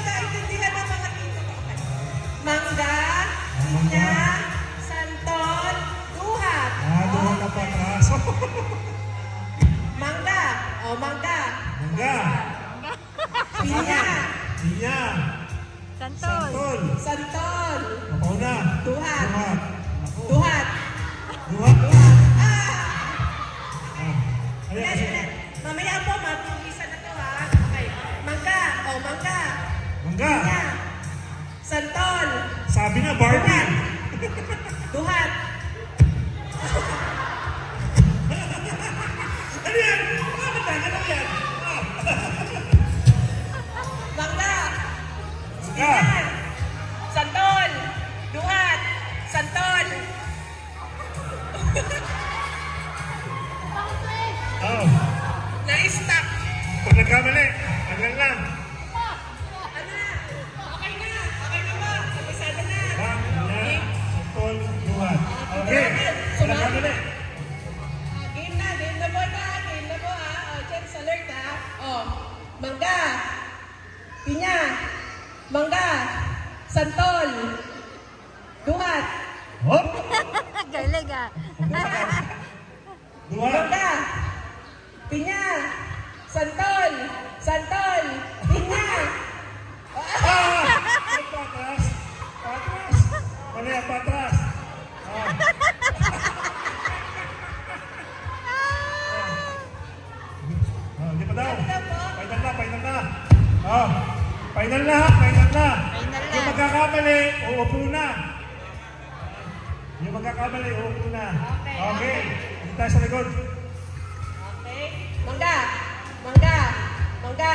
nagkaintindihan ng mga tito ko. Mangga, pinya, santol, duhat. Duhat na patras. Mangga. O, mangga. Mangga. Pinya. Pinya. Santol. Santol. Mapauna. Duhat. Duhat. Duhat. Duhat. Mamaya po, mapumisa na to ha. Okay. Mangga. O, mangga. Mangga. Pinya. Santol. Sabi na, Barbie. Duhat. Ano yan? Ano yan? Mangga. Pinya. Santol. Duhat. Santol. Oh. Na-stop. Pag nagkamali, hanggang lang. Ano na? Okay na. Okay na ba? Kabisado na. Pinya, santol, duhat. Okay. Nagkamali. Game na. Game na po na. Game na po ha. O, chance alert ha. O, mangga. Pinya. Mangga. Santol. Duhat. Hop. Galing ah. Duhat. Mangga. Pinya. Santol. Santol. Pinya. Patras. Patras. Ano yan? Patras. Hindi pa daw. Final na, final na. Final na, final na. Yung magkakamali, uupo na. Yung magkakamali, uupo na. Okay. Dito tayo sa likod. Okay. Mangga. Mangga. Mangga.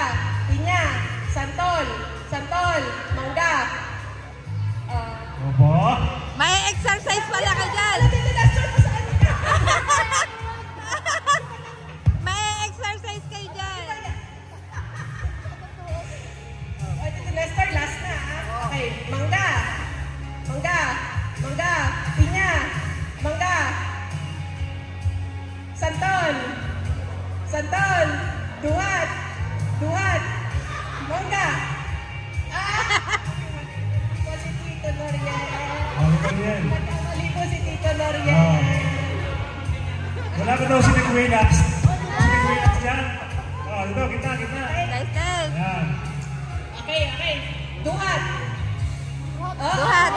Pinya. Santol. Santol. Mangga. Opo. May exercise pala ka dyan. May exercise kayo dyan. Tito Nestor, last na ha. Okay. Mangga. Mangga. Mangga. Pinya. Mangga. Santol. Santol. Duhat. Duhat. Mangga. Po si Tito Noriel. Ano ba yan? Nagkamali po si Tito Noriel. Wala ba daw si Nick Si Nick yan? Dito, kita. Nice, nice. Yan. Okay, okay. Duhat. Duhat.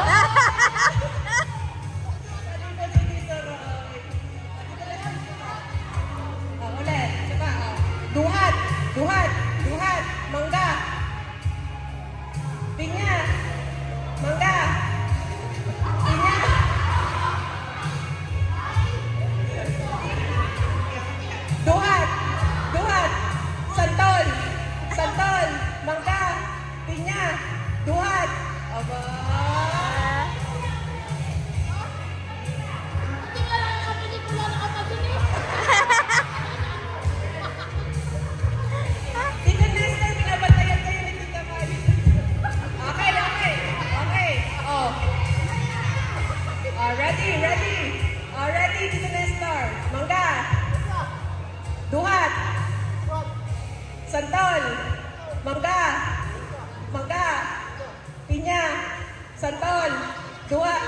Ulit. Diba? Duhat. Duhat. Duhat. Mangga. Pinya. Mangga. Pinya. Duhat. Duhat. Santol. Santol. Mangga. Pinya. Duhat. Aba. Tito Nestor, pinabatayan kayo ni Tita Mali. Okay, okay. Okay. Oh. Ready, ready. Ready, Tito Nestor. Mangga. Duhat. Santol. Mangga. Mangga. Pinya. Santol. Duhat.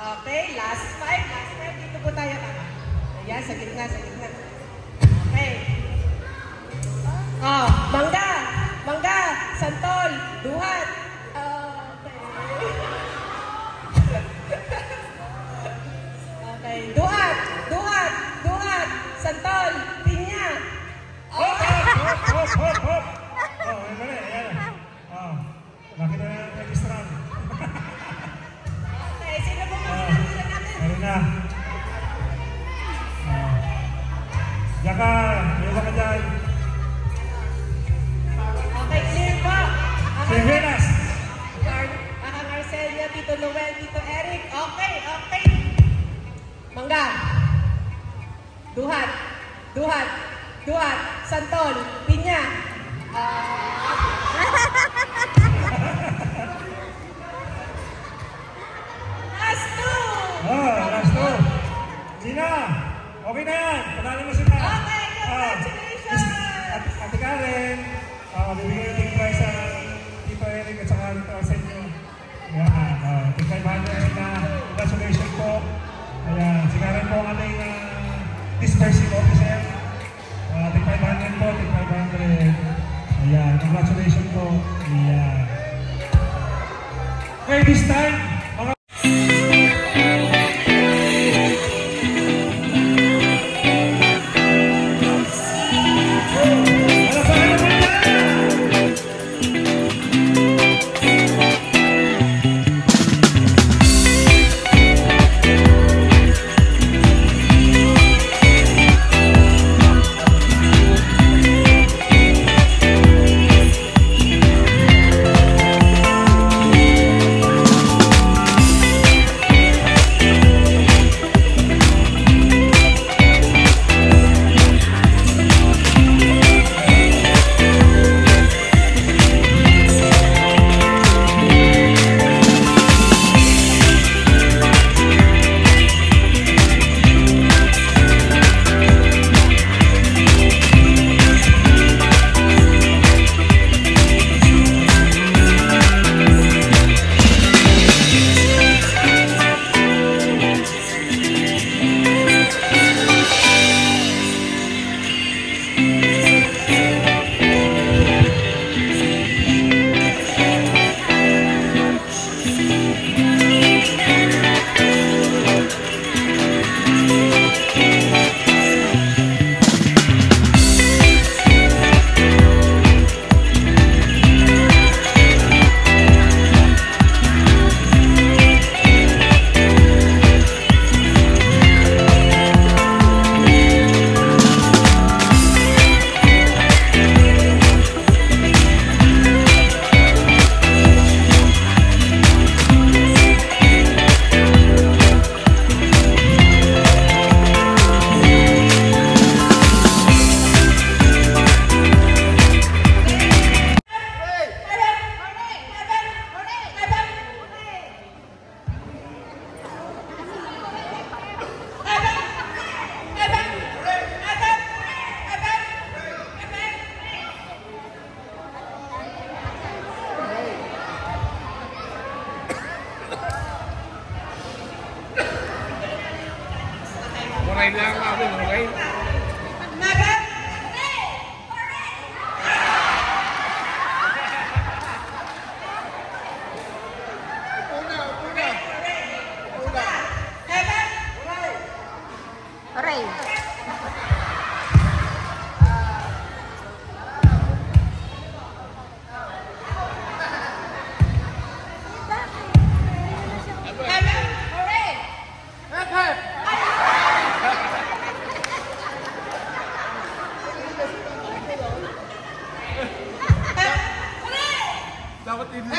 Okay, last five. Last five. Dito po tayo. Ayan, sa gitna, sa gitna. Okay. Mangga. Mangga. Santol. Duhat. Okay. Duhat. Duhat. Duhat. Santol. Pinya. Hop, hop, hop, hop. Mali. Ayan. Nakita na yung registrant. Okay, sino po mag-inatira natin? Meron na. Diyan ka. Iwan ka dyan. Okay, clear po. Sir Venas. Akang Arcelia, Tito Noel, Tito Eric. Okay, okay. Mangga. Duhat. Duhat. Duhat. Santol. Pinya. Last two. Last two. Okay na yan. Panalo mo sila. Okay, congratulations. Ate Karen. Yeah, congratulations po. Yeah. Okay, this time, mga... Moray lang ako, moray. Hooray! Dapat ini.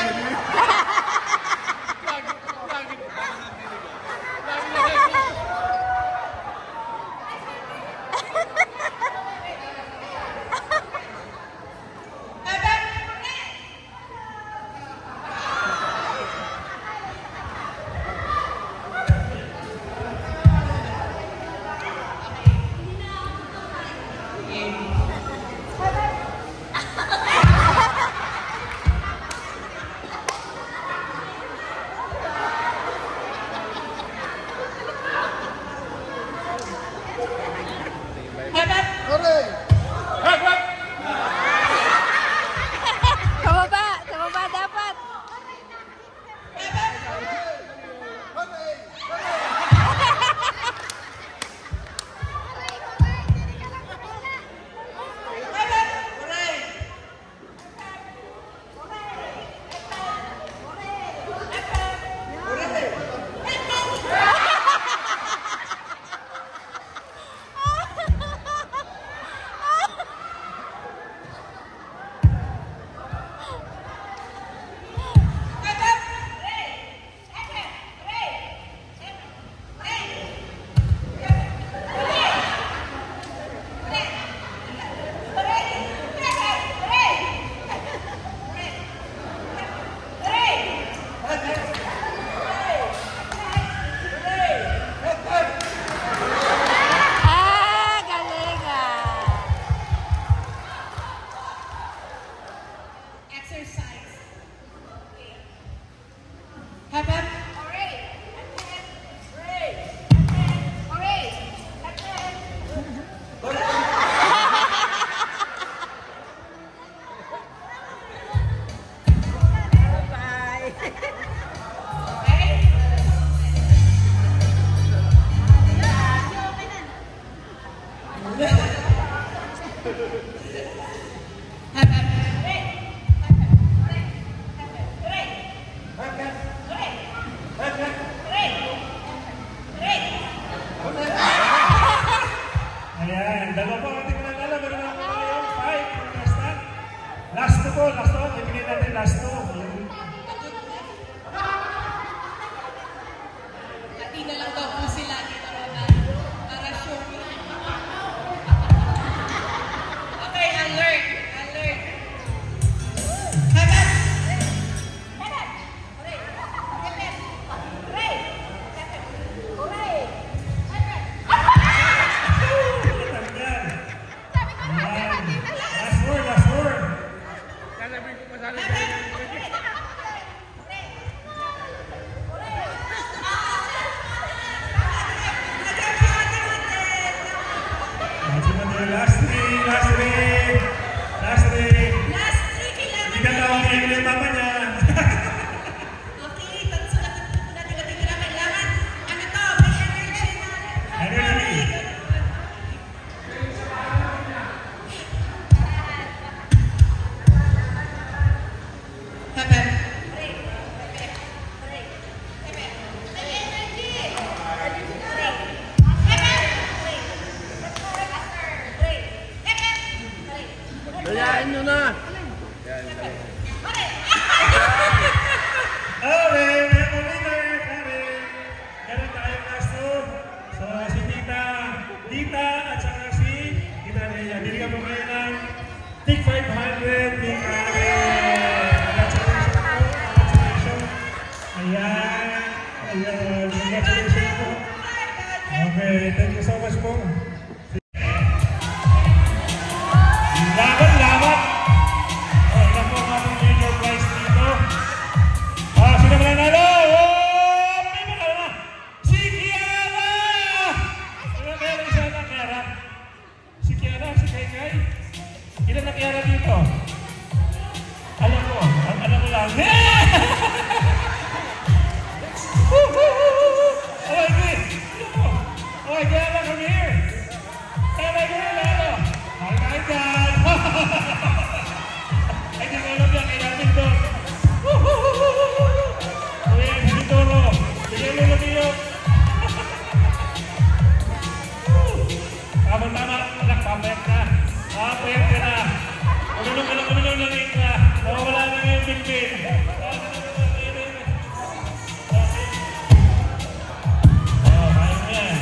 po. Ibigay natin last two. Hati na lang daw po sila dito Rona. Para sure. Okay, alert. Alert. Hagan! Last word. Sasabihin ko pa sana. Last three. Last 3 kailangan. Hindi ka tawag niya yung mama niya. Okay, sulat po natin natitira. Kailangan, ano to, may energy na. Energy. Hagan. Dayain nyo na. Okay, winner. Meron tayong last two. So, si Tita at saka si Tita Nea. Binigyan mo kayo ng Tig 500 ni Karen. Congratulations po. Congratulations. Ayan. Congratulations po. Okay, thank you so much po. Laban. Oh, ilan po ang ating major prize dito? Sino ba nanalo? May mga na! Si Kiara! Ano kaya lang isa na Kiara? Si Kiara, si Kay? Ilan na Kiara dito? Alam ko lang. Oh, good! Oh, Kiara, come here! Kiara, nanalo! Hi, my God! Ay, di ko alam yan, kailangan doon. Uy, dito mo. Bigyan mo lagi yun. Tama, anak, papayat ka. Papayat ka na. Kumilong lang ka. Nawawala na yung bilbil. Oh, kaya mo yan.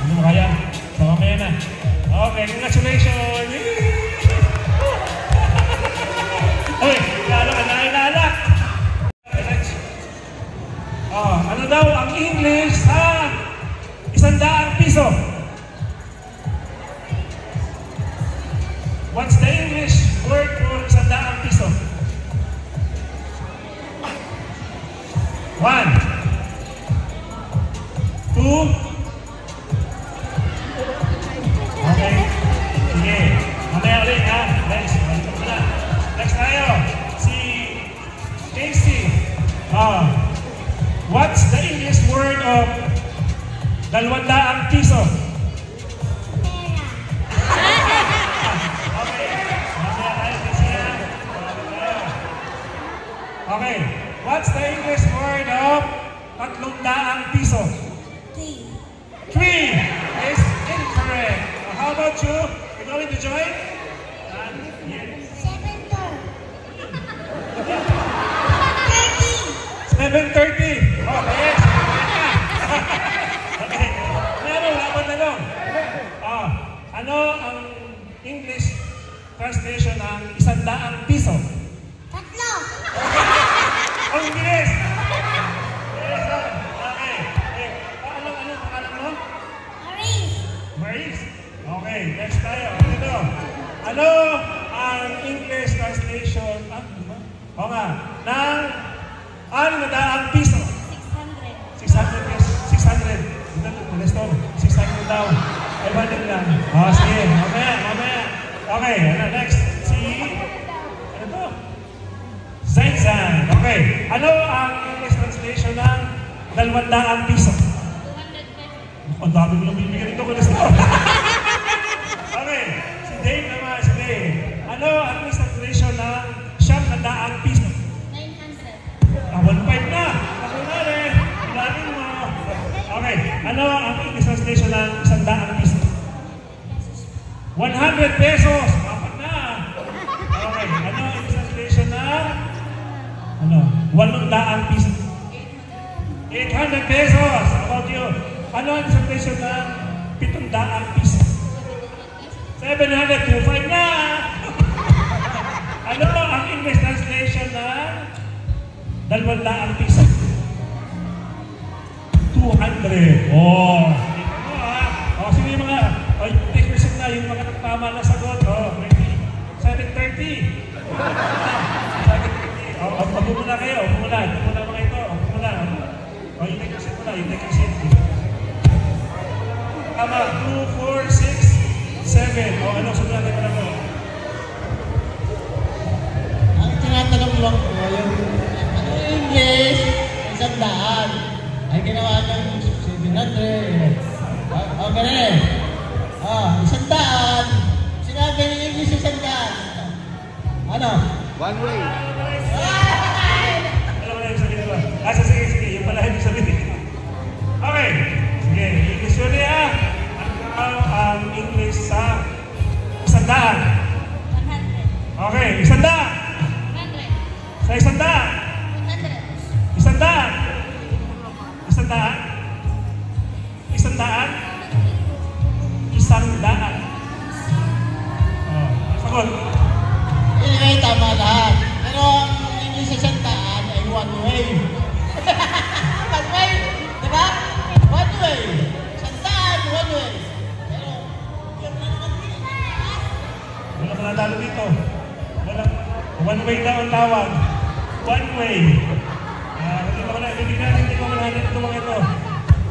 Ano mo kaya? So, mamaya na. Okay, congratulations! Uy, lalo ka nailalak! Ano daw ang English sa 100 piso? What's the English word for 100 piso? 1 2 Okay. Sige. Mamaya ulit ha. Next tayo. Si Casey. What's the English word of 200 piso? Okay. Mamaya tayo, Casey ha. Okay. What's the English word of 300 piso? 3 is incorrect. How about you? You going to join? Yes. 7:30. Oh, yes. Okay. Ano ang English translation ng 100 piso? 3. Oh, English. Yes. Okay. Anong pangalan mo? Maris. Okay, next tayo. Ito. Ano ang English translation? Oo nga. Ng 600 piso. 600 yes. 600. Let's go. 600 daw. 500 lang. Sige. Mamaya. Okay, next. Ano to? Zainzan. Okay. Ano ang English translation ng 200 piso? 200 pesos. Ang dami mo lang bibigyan ito. Okay. Si Dave naman. Ano ang English translation ng 900 piso? 1.5 na. Ako na rin. Ilanin mo. Okay. Ano ang English translation ng 100 piso? 1 100 pesos. Apat na. Okay. Ano ang translation na? Ano? 800 piso. 800 pesos. How about you? Ano ang translation na 700 piso? 725 na. Ano ang English translation na 200 piso? 200. Oh. Sino yung mga, next question na, yung mga nagtama na sagot. 730. 730. Upo muna kayo, upo muna mga ito, upo muna. Yung next question muna, yung next question. Tama, 2, 4, 6, 7. Ano, sunod natin pala mo? Ang tinatanong lang ko, yung English, isang daan. Ay ginawa ng 700. Okay na eh. Isang daan. Sinabi ng English isang daan. Ano? One way. Alam mo na yung sabihin ba? Sige. Yung pala yung sabihin. Okay. Sige. English yun eh. Ang English sa isang daan. 100. Okay. Isang daan. 100. Sa isang daan. 100. Isang daan. Isang daan. Isang daan. Isang daan. Sagot. Yun ay tama lahat. Pero ang English isang daan ay one way. One way. Diba? One way. Isang daan, one way. Pero, Wala ka natalo dito. One way daw ang tawag. One way. Hindi ko manahanap ito mga ito.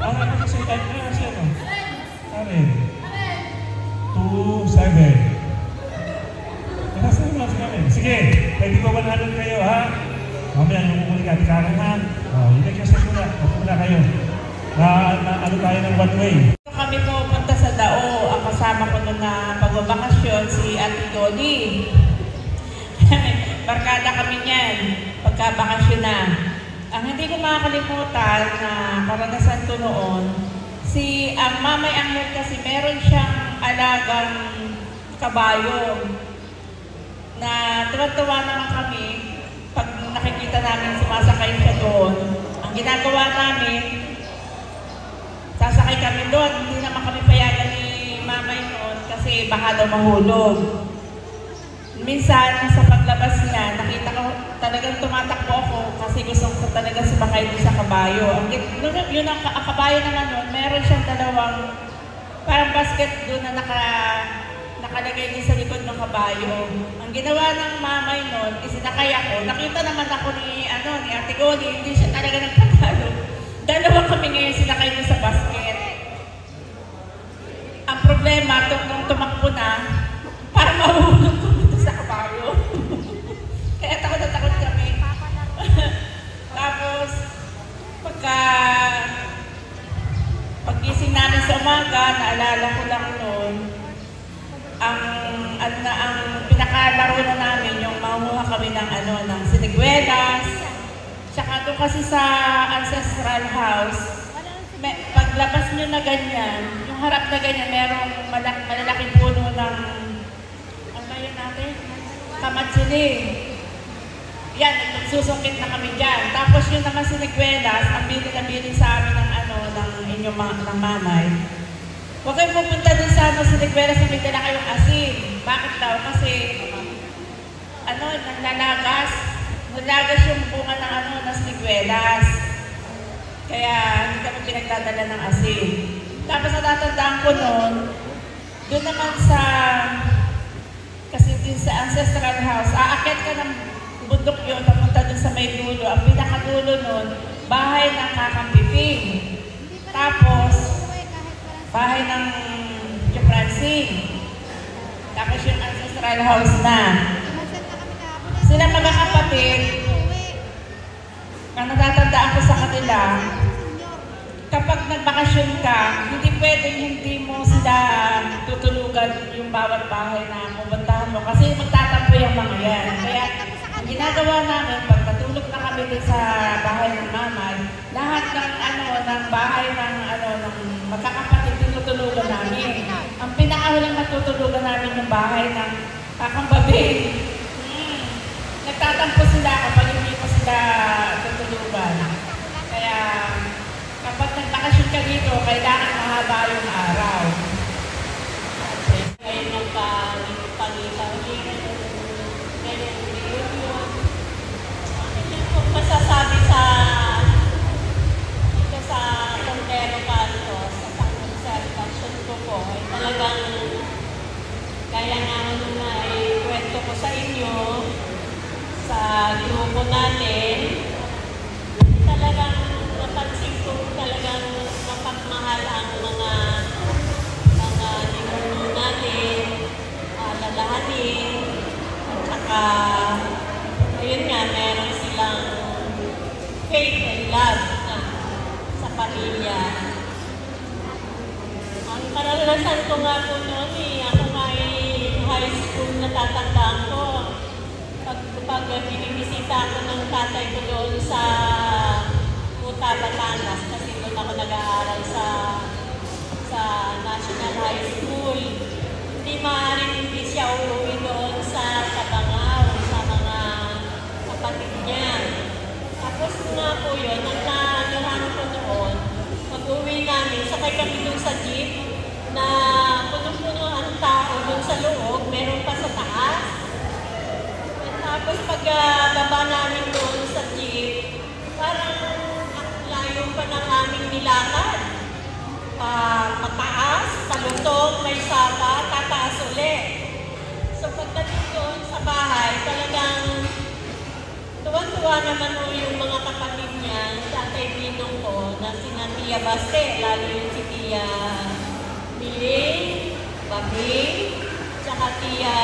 Ang nagsasalita na siya, no? Karen. 2, 7. Nakasabi lang si Karen. Sige, hindi ko manahanap kayo, ha? Mamaya, yung mumuli ka, Karen, ha? Hindi kasi muna kayo. Ano tayo ng one way. Kami pupunta sa Dao. Ang kasama ko noon na pagbabakasyon, si Ate Dolly. Barkada kami niyan, pagkabakasyon na. Ang hindi ko makakalimutan na karanasan ko noon, ang Mamay Angel kasi meron siyang alagang kabayo na tuwa-tuwa naman kami pag nakikita namin sumasakay siya doon. Ang ginagawa namin, sasakay kami doon, hindi naman kami payagan ni Mamay noon kasi baka daw mahulog. Minsan, sa paglabas niya, nakita ko talagang tumatakbo ako kasi gusto ko talaga sumakay doon sa kabayo. Yun ang kabayo naman noon, meron siyang dalawang parang basket doon na nakalagay din sa likod ng kabayo. Ang ginawa ng Mamay noon, isinakay ako. Nakita naman ako ni Ate Goli, hindi siya talaga nagpatalo. Dalawa kami ngayon sinakay doon sa basket. Ang problema, nung tumakbo na, parang mahulog ko sa kabayo. Kaya takot na takot kami. Tapos, paggising namin sa umaga, naalala ko lang noon, ang pinakalaro na namin, yung mamuha kami ng siniguelas. Tsaka doon kasi sa ancestral house, paglabas nyo na ganyan, yung harap na ganyan, merong malalaking puno ng kamatsili. Yan, nagsusungkit na kami dyan. Tapos yun naman sinigwelas, ang bili sa amin ng Mamay. Huwag kayong pupunta dun sa sinigwelas na may dala kayong asin. Bakit daw? Kasi, nalagas yung bunga ng sinigwelas. Kaya, hindi kami pinagdadala ng asin. Tapos natatandaan ko noon, doon naman kasi din sa ancestral house, aakyat ka ng bundok yun, papunta dun sa may dulo. Ang pinakadulo nun, bahay ng Kakampiping. Tapos, bahay ng Francine. Tapos yung ancestral house na. Sila magkakapatid, ang natatandaan ko sa kanila, kapag nagbakasyon ka, hindi pwedeng hindi mo sila tutulugan yung bawat bahay na pupuntahan mo kasi magtatampo yung mga yan. Kaya ang ginagawa namin, pag natulog na kami din sa bahay ng Mamay, lahat ng bahay ng magkakapatid matutulugan namin. Ang pinakahuling matutulugan namin yung bahay ng Kakang Babing. Nagtatampo sila kapag hindi pa sila tutulugan. Kaya kapag nagbakasyon ka dito, kailangan mahaba yung araw. Kayo nagpangitaw din. Ganyan reunion. Ano kung masasabi sa dito sa Tontero Canto, sa pang-conservation ko po, ay talagang kaya nga na ikwento ko sa inyo sa grupo natin, talagang napansin ko talagang mapagmahal ang mga ninuno natin, lalahanin, at saka ayun nga, meron silang faith and love sa pamilya. Ang karanasan ko nga po noon ako nga high school natatandaan ko. Pag binibisita ako ng tatay ko doon sa Kuta, Batangas, kasi doon ako nag-aaral sa National High School. Hindi maaaring hindi siya uuwi doon sa Tabangaw, sa mga kapatid niya. Tapos nga po yun, ang nanuhan ko noon, pag-uwi namin, sakay kami doon sa jeep na punong-puno ang tao doon sa loob, meron pa sa taas. Tapos pag-baba namin doon sa jeep, parang ang layo pa ng aming nilakad. Pataas, talutong, may sapa, tataas ulit. So pagdating doon sa bahay, talagang tuwan-tuwa naman yung mga kapatid niya, tatay Binong ko, na sina Tia Baste, lalo yung si Tia Miling, Babing, tsaka Tia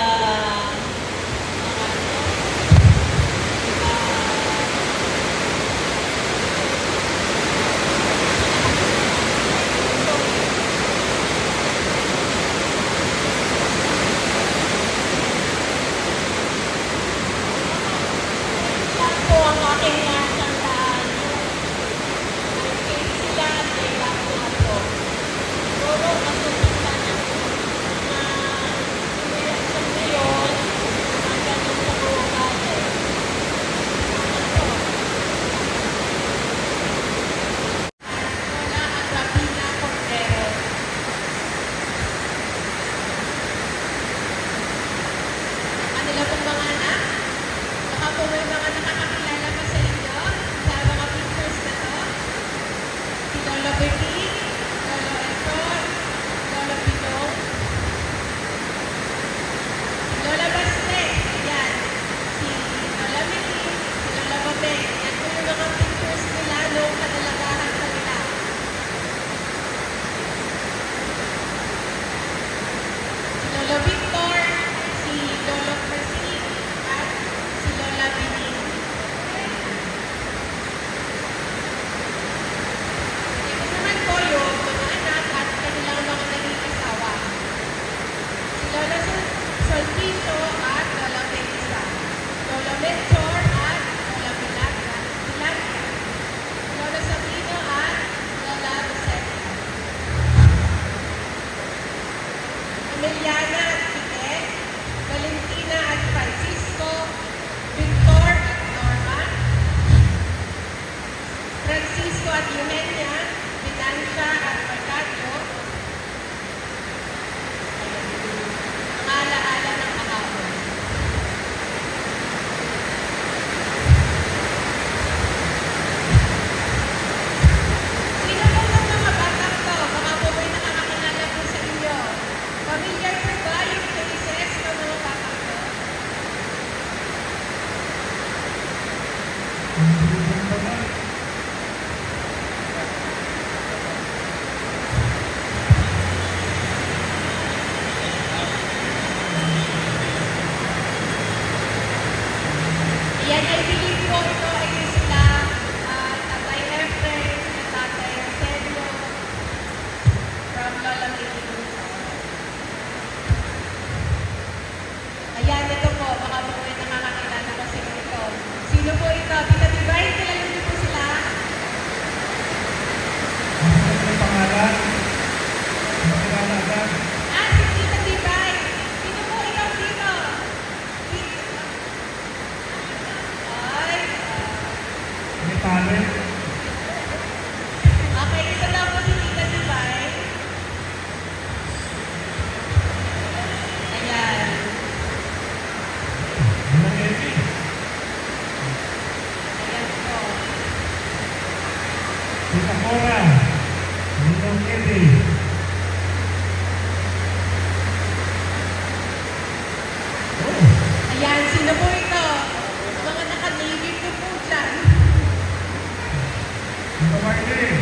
Friday.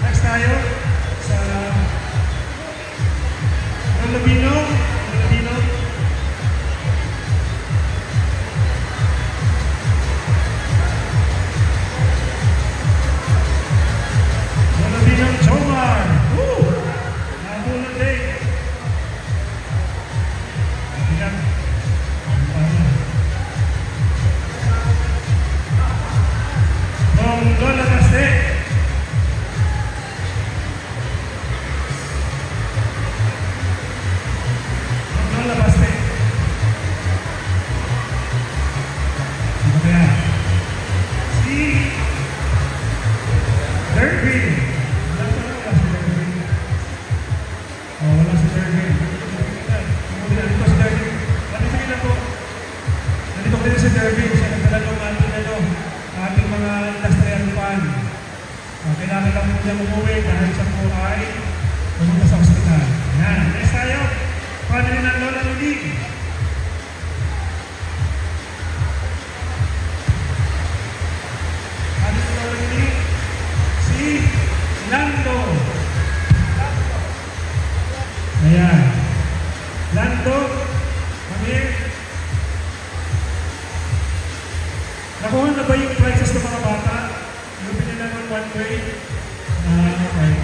Next tayo sa Lolabino. Lolabino Jomar. Nabulong din. Ayan. From Lola Caste. Lola Caste. Sino kaya? Si Derby. Wala si Derby. Wala si Derby. Nandito si Derby. Nandito ko din si Derby. Siya nagdala ng ating mga industrial fan. Kailangan lang po niya umuwi dahil siya po ay pumunta sa ospital. Yan. Next tayo. Family ng Lola Ludi. Family ng Lola Ludi. Si Lando. Ayan. Lando. Kami. Nakuha na ba yung prices ng mga bata? Yung pinila ng one way? Okay.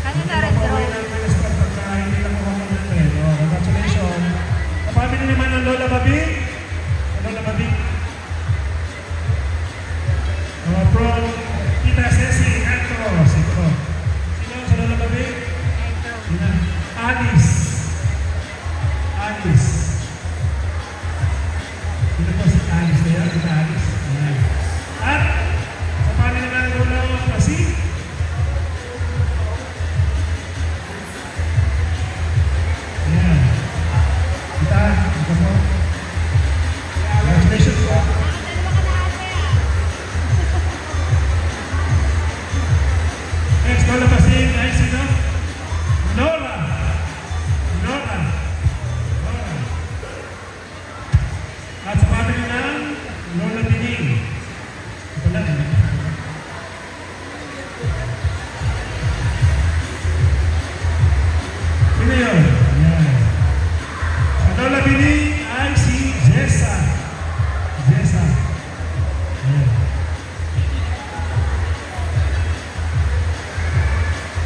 Kanina rin daw. Hindi lang ako ng congratulations. Sa family naman ng Lola Babi. Lola Babi. From Tita Ceci, Anto. Sino sa Lola Babi? Sino? Alice. Sino po si Alice na yan? Sino Alice? Ayan. At sa family naman ng Lola Pasi. Ayan. Kita, ito po. Congratulations po. Next, Lola Pasi. Ay, sino? Lola. At sa family ng Lola Dining. Ito lang. Sino yun? Ayan. Sa Lola Dining ay si Jessa. Ayan.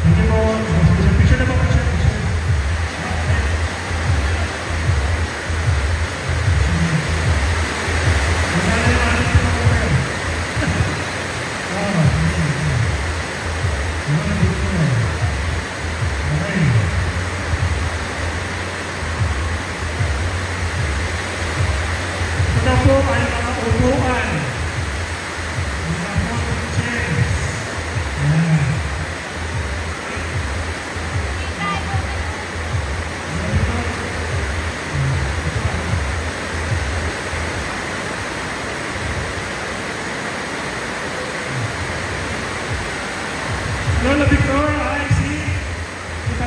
Thank you po. Picture na po. Ito po ay mga upuan. Mga chairs. Ayan. Lola Victor ay si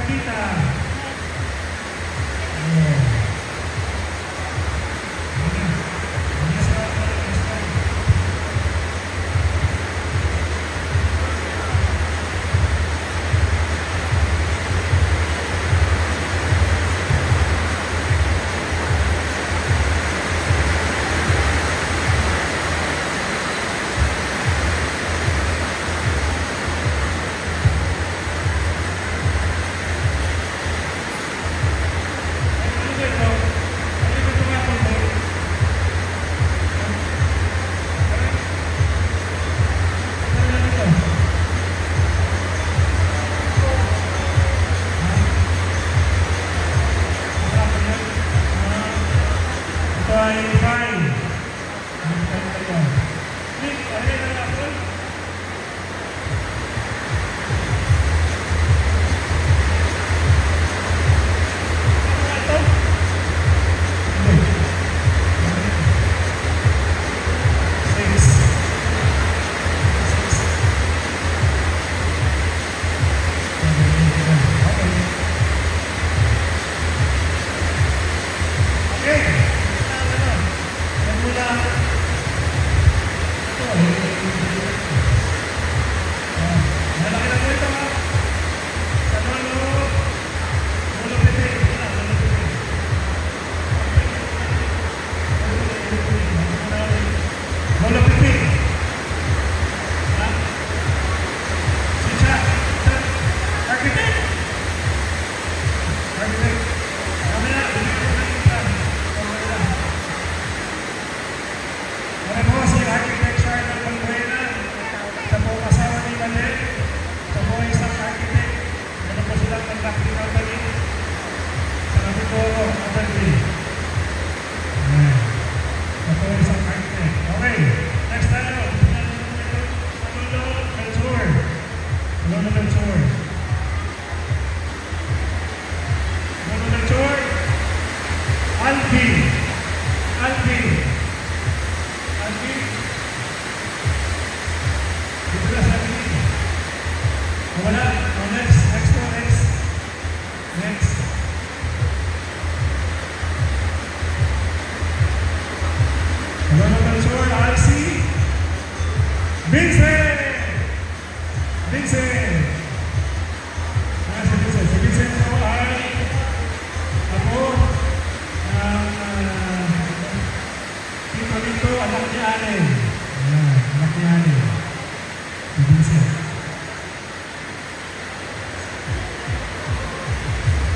Tita.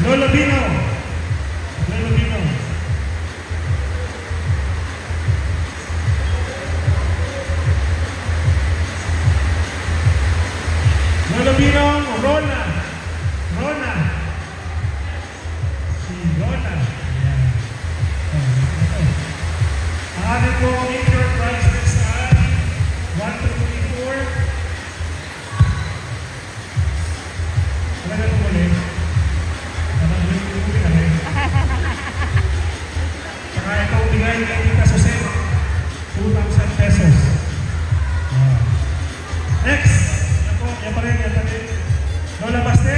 Lola Bino. Lola Bino. Lola Bino, Rona. Rona. Si Rona. Ayan. Ang ating po major prizes ay 1 to 24. Talaga po ulit. Parang ulit na rin. Saka ito bigay kay Tita Susen. 2,000 pesos. Next. Yan pa rin. Lola Baste.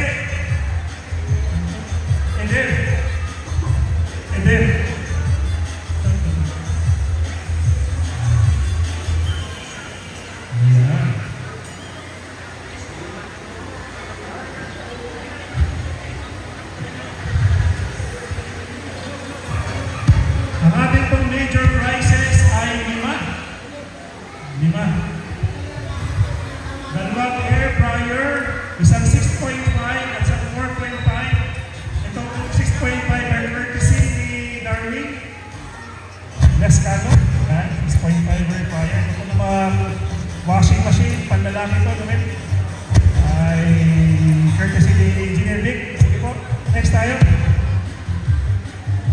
And then. Ayan. Ang ating pong major prizes ay 5. Dalawang air fryer, isang 6.5 at isang 4.5. Itong 6.5 ay courtesy ni Darwin Lescano. 6.5 air fryer. Ito naman washing machine, panlalaki ito naman. Ay courtesy ni Engineer Vic. Sige po, next tayo.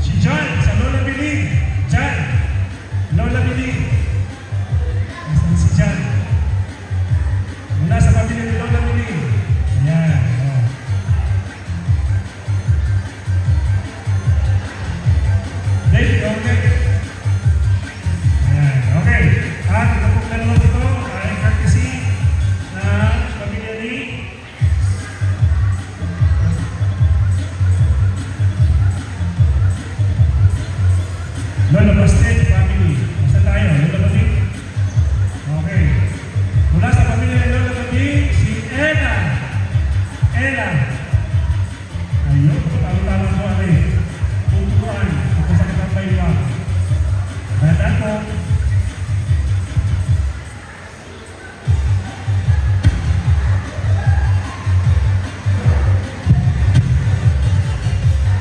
Si John, sa Lola Bilig. John, Lola Bilig. Si John. Mula sa pamilya ni Lola Bilig. Ayan. Oh. Dave, okay. Ayan, okay. At ito pong dalawa dito ay courtesy na pamilya ni Lola Bastet family. Basta tayo, Lola Bastet. Okay. Mula sa pamilya ni Lola Bastet, si Ella. Ayun, tama po ali. Pupuan, kapasakit ang baywa. Tandaan po.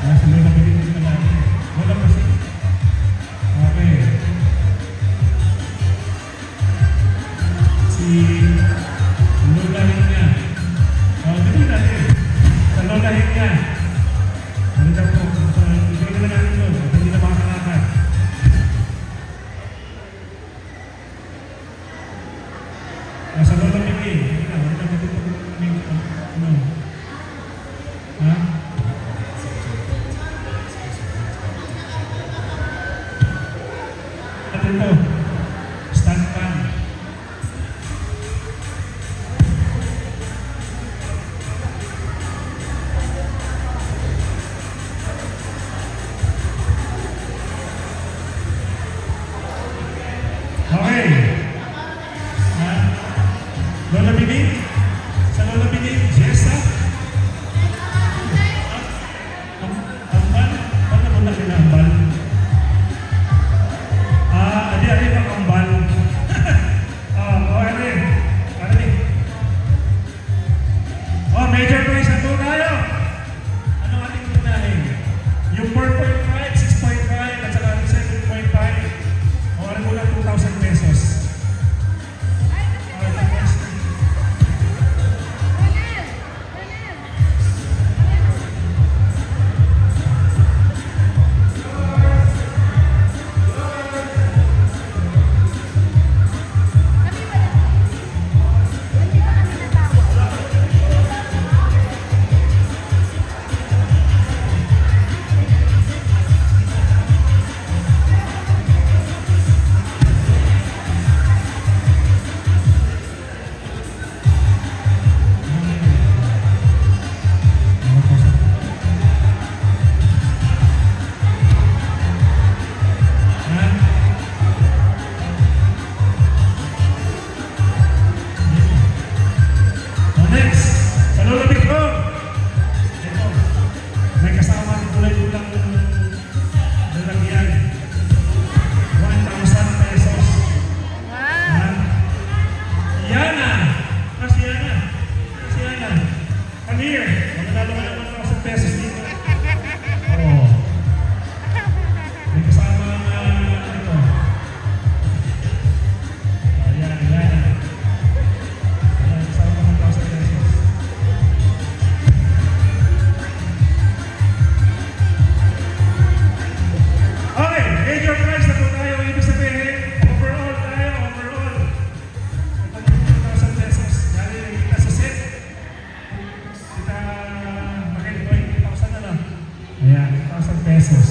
Nasa Lola Bastet na lang. Lola Bastet. Okay. Si Lola Hingga. Dito natin. Sa Lola Hingga. Ano daw po? Ibigay na natin doon. Hindi na makakalakad. Sa Lola Hingga. Ano daw po? Ano? Ha? At ito, stand pan. Okay. Lola Binig? Sa Lola Binig, Jessa? Ambal? Paano mo na kinambal? Adi pang ambal. Ari. Major prize na po tayo. Ano ating tunahin? Yung 4.5, 6.5, at saka 7.5. Ano mo lang 2,000 pesos. Come here. Mananalo ka ng 1,000 pesos dito. Ayan, 2,000 pesos.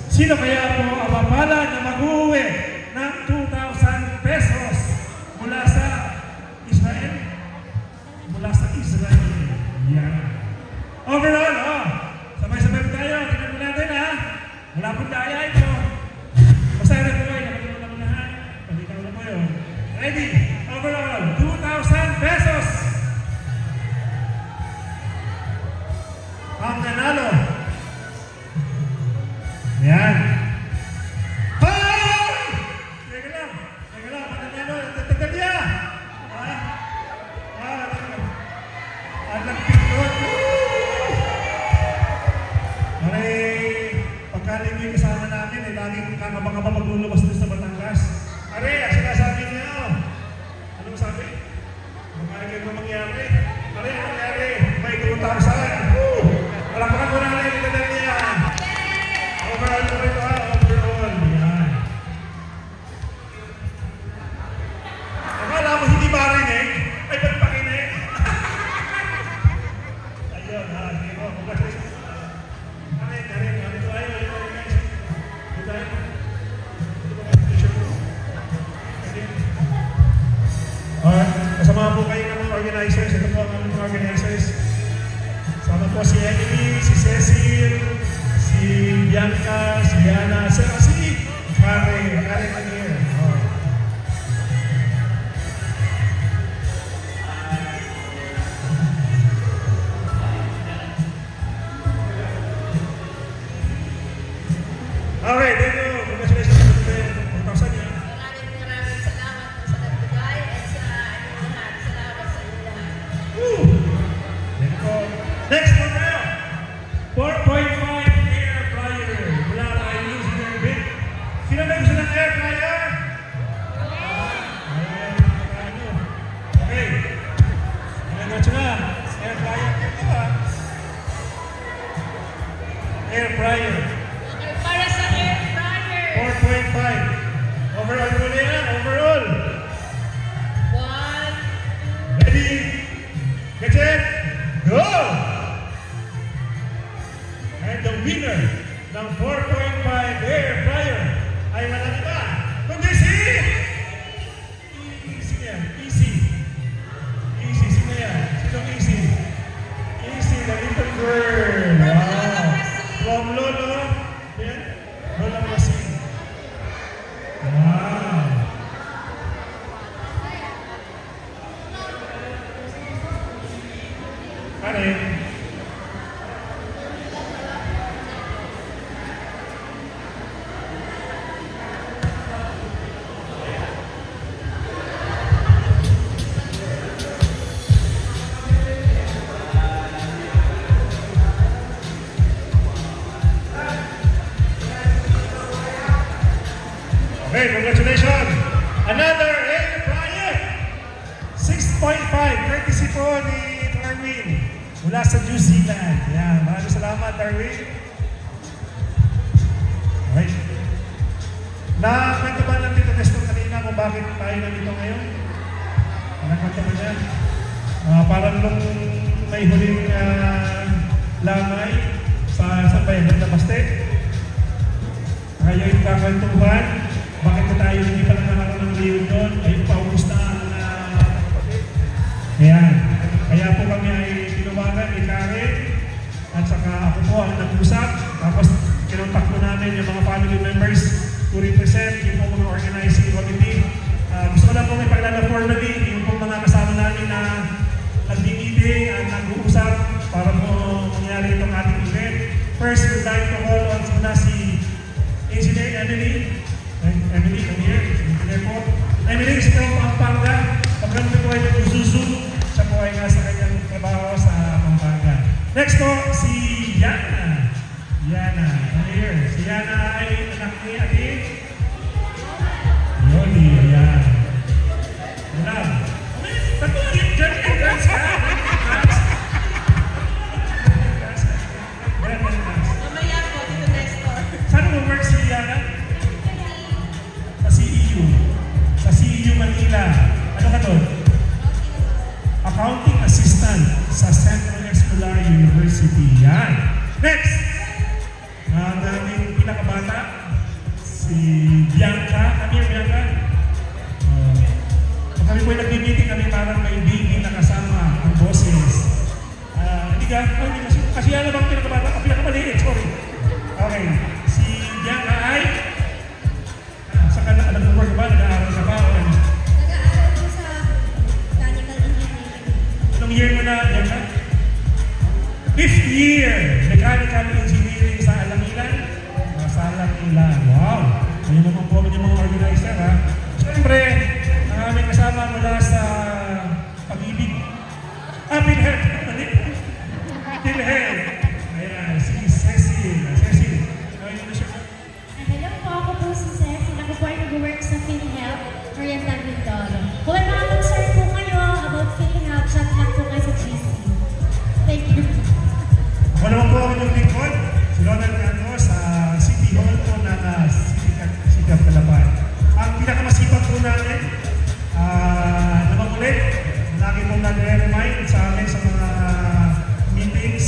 Sino kaya po ang mapala na mag-uwi ng 2,000 pesos mula sa Israel? Mula sa Israel. Yan. Overall, sabay-sabay tayo. Tingnan mo natin, ha? Wala pong daya ito. Basta rin po kayo. Nakalimutan mo na, ha? Palitaw na po yun. Ready? Overall, 2,000 pesos. Ang nanalo. Yan. Hoy! Teka lang. Pananalo. Tatagad niya. Ang nagpindot. Pagkaling yung kasama namin, laging kakabang-kabang maglulubas doon sa Batangas. Are, sinasabi niya. Anong sabi? Magkakalit mo mangyari. Are, mangyari. May 2,000. Malakpakan ko na rin. Itadal niya. Overall ko ito, ha? Overall. Yan. Akala mo hindi marinig? Ay, ba't pakinig? Ayun, ha? Sige mo. Congratulations. Karin. Ito tayo. Kasama po kayo ng mga organizers. Ito po ang aming mga organizers. Sama po si Emily, si Cecil, si Bianca, si Diana, si Karen here. Okay, thank you. Congratulations sa 4,000 niya. Maraming salamat po sa nagbigay at sa inyong lahat. Salamat sa inyo lahat. Thank you. Next one tayo. 4.5 air fryer. Wala tayo using their bit. Sino ba gusto ng air fryer? Okay. Nagagotso na. Air fryer. Ito ba? Air fryer. Para sa air fryer. 4.5. Overall mo na yan. Overall. 1, 2, Ready? Get set. Go! And the winner ng 4.5 air fryer ay walang iba kundi si Easy yan. Easy. Sino yan? Sinong Easy? Easy, the little girl. Wow. From Lolo. Yan? Lola Masin. Wow. Karen. Okay, congratulations! Another air fryer! 6.5, courtesy po ni Darwin mula sa New Zealand. Yan, maraming salamat, Darwin. Okay. Nakwento ba lang dito Nestor kanina kung bakit tayo nandito ngayon? Nakwento ba niya? Parang nung may huling lamay sa bayan ng Namaste. Ngayon kakwentuhan. Bakit na tayo hindi pa nagkakaroon ng reunion? Ay paubos na ang ayan. Kaya po kami ay tinawagan ni Karen at saka ako po ang nag-usap. Tapos kinontak po namin yung mga family members to represent yung po mga organizing committee. Gusto ko lang po may paglala formally yung po mga kasama namin na nag-meeting at nag-uusap para po mangyari itong ating event. First, we'd like to call on muna si Engineer Emily. Emily, come here. Emily is from Pampanga. Pagkano po ay nag-zoom. Siya po ay nasa kanyang trabaho sa Pampanga. Next po, si Yana. Come here. Si Yana ay anak ni Ate Yoli. Ayan. Wala. Saan po ang entrance ka? Mamaya po, dito Nestor. Saan mo work si Yana? Sa CEU Manila. Ano ka doon? Accounting Assistant sa Central Escolar University. Yan. Next! si Bianca. Come here, Bianca. Pag kami po ay nag-meeting, kami parang may baby na kasama ang boses. Hindi ka? Kasi yan na bang pinakamaliit? Sorry. Okay. Si Bianca ay alam mo ba? Nag-aaral ka ba? Nag-aaral ko sa mechanical engineering. Anong year mo na, Bianca? 5th year! Mechanical engineering sa Alangilan? Sa Alangilan. Wow! Ayun naman po yung mga organizer, ha? Siyempre, ang aming kasama mula sa Pag-ibig. PhilHealth. PhilHealth. Ayan, si Cecil. Cecil, ayun na siya. Hello po, ako po si Cecil. Ako po ay nag-work sa PhilHealth, Oriental Mindoro. Kung may mga concern po kayo about PhilHealth, chat lang po kayo sa GC. Thank you. Ako naman po ang inyong lingkod, si Ronald Canto sa City Hall po ng City of Calapan. Ang pinakamasipag po namin, naman ulit, lagi po nag-remind sa amin sa mga meetings.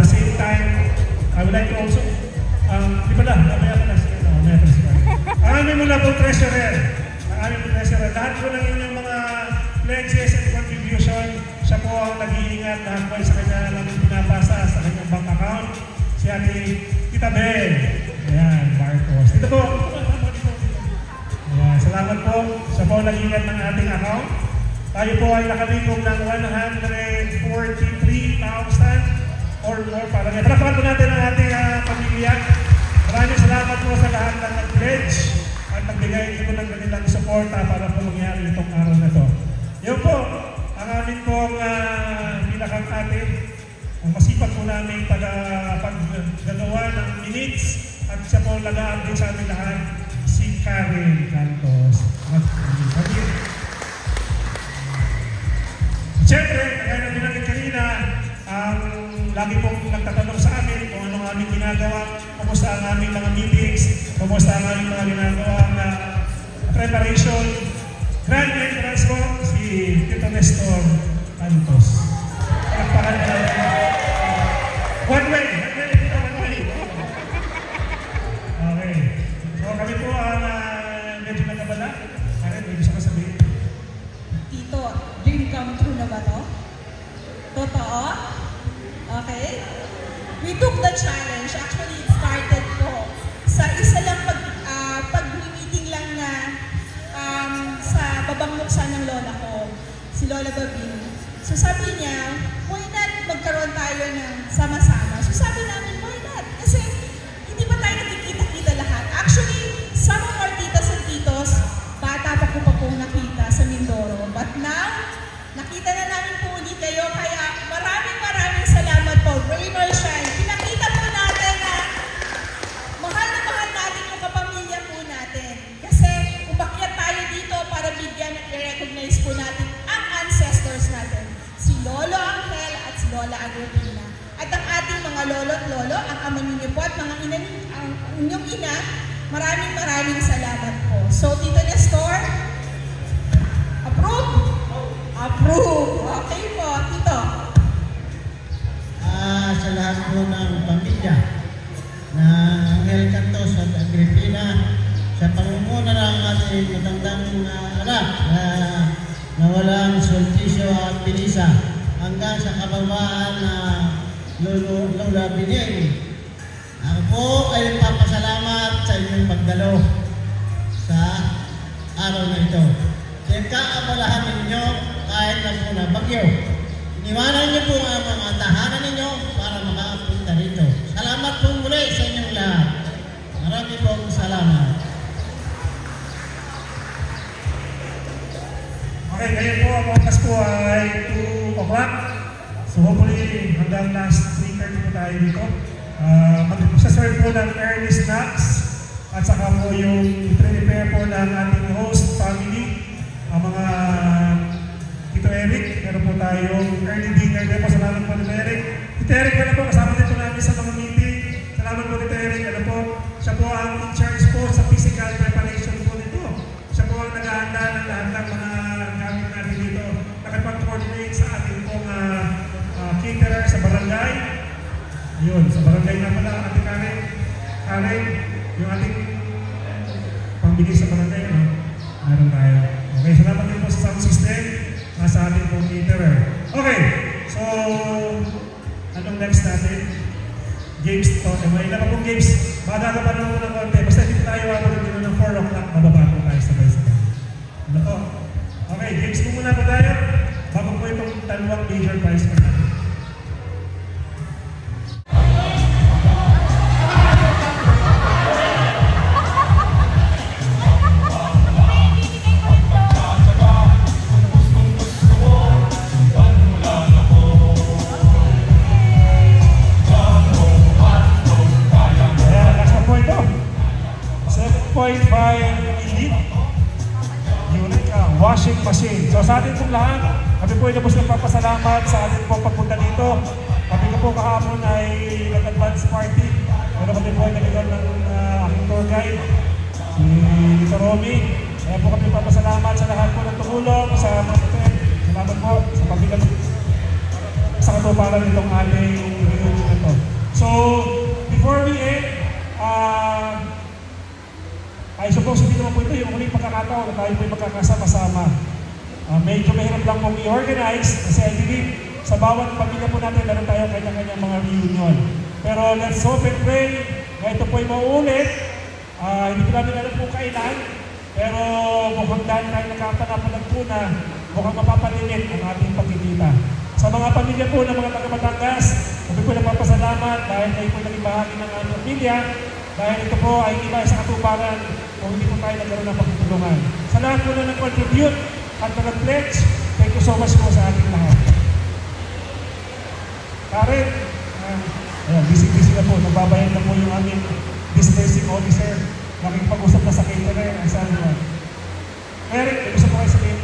The same time, I would like to also, di ba lang, mamaya pa na siya, mamaya pa na siya. Ang aming muna po treasurer, lahat po ng inyong mga pledges and contribution, siya po ang nag-iingat lahat po sa kanya lang pinapasa sa kanyang bank account. Si Ate Tita Bel. Ayan, Marcos. Dito po. Ayan, salamat po. Siya po ang nag-iingat ng ating account. Tayo po ay nakalikom ng 143,000 or more. Palakpakan po natin ang ating pamilya. Maraming salamat po sa lahat ng nag-pledge at nagbigay ito ng kanilang suporta para po mangyari itong araw na ito. Yun po, ang amin pong pinakang ate, ang masipag po namin paggagawa ng minutes at siya po nag-a-update sa amin lahat, si Karen Cantos. Siyempre, kaya na binanggit kanina, ang lagi pong nagtatanong sa amin kung anong aming ginagawa, kumusta ang aming mga meetings, kumusta ang aming mga ginagawa na preparation. Grand entrance po, si Tito Nestor Cantos. Palakpakan na natin. One way. Okay. So kami po ang medyo nagabala. Karen, may gusto ka sabihin? Tito, dream come true na ba to? Totoo? Okay. We took the challenge. Actually, it started po sa isa lang pag-meeting lang na sa babang luksa ng lola ko, si Lola Babing. So sabi niya, why not magkaroon tayo ng sama-sama? So sabi namin, why not? Kasi hindi ba tayo nakikita-kita lahat? Actually, some of our titas and titos, bata pa po nakita sa Mindoro. But now, nakita na namin po ulit kayo, kaya maraming salamat po. Rain or shine. Pinakita po natin na mahal na mahal natin yung kapamilya po natin. Kasi umakyat tayo dito para bigyan at i-recognize po natin ang ancestors natin. Si Lolo Angel at si Lola Agustina. At ang ating mga lolo at lolo, ang ama ninyo po at mga ina, ang inyong ina, maraming salamat po. So, Tito Nestor, approve? Approve. Okay po, Tito. Sa lahat po ng pamilya na Angel Cantos at Agripina, sa pangunguna ng ating matandang anak na walang sultisyo at pinisa hanggang sa kababaan na Lola Bining. Ako po ay nagpapasalamat sa inyong pagdalo sa araw na ito. Kaya kaabalahan ninyo kahit na po na bagyo. Iniwanan niyo po ang mga tahanan ninyo para makaapunta rito. Salamat po muli sa inyong lahat. Marami pong salamat. Okay, ngayon po ang oras po ay 2 o'clock. So hopefully hanggang last 3:30 po tayo dito. Magsaserve po ng early snacks at saka po yung i-prepare po ng ating host family, ang mga Tito Eric. Meron po tayong early dinner din po. Salamat po Tito Eric. Tito Eric, ano po, kasama din po namin sa mga meeting. Salamat po Tito Eric. Ano po, siya po ang in-charge po sa physical preparation po dito. Siya po ang naghahanda ng lahat ng mga gamit natin dito. Nakapag-coordinate sa ating pong caterer sa barangay. Yun, sa barangay na pala, Ate Karen, yung ating natin. Games to. May ilan pa pong games. Maaga pa naman ng konti. Basta hindi tayo ako dito ng 4 o'clock. Mababa po tayo sabay-sabay. Ano po? Okay, games po muna po tayo. Bago po itong dalawang major prize po natin. Washing machine. So sa atin pong lahat, kami po ay labos ng papasalamat sa atin pong pagpunta dito. Kami ko po kahapon ay nag-advance party. Pero kami po ay nag-iwan ng aking tour guide, si Lito Romy. Kaya po kami papasalamat sa lahat po ng tumulong, sa mga friend. Salamat po sa pagbigat sa katuparan nitong ating reunion na ito. So, before we end, I suppose hindi naman po ito yung muling pagkakataon na tayo po yung magkakasama-sama. Medyo mahirap lang pong i-organize kasi I believe sa bawat pamilya po natin meron tayo kanya-kanya mga reunion. Pero let's hope and pray na ito po ay mauulit. Hindi ko namin alam po kailan, pero mukhang dahil tayo nakapanapalag po na mukhang mapapalimit ang ating pagkikita. Sa mga pamilya po ng mga taga-Batangas, kami po nagpapasalamat dahil kayo po naging bahagi ng aming pamilya. Dahil ito po ay iba sa katuparan kung hindi po tayo nagkaroon ng pagtutulungan. Sa lahat po na nag-contribute at nag-pledge, thank you so much po sa ating lahat. Karen, busy-busy na po. Nagbabayad na po yung aming dispersing officer. Nakikipag-usap na sa caterer. Ang saan naman. Eric, gusto po kayo sabihin?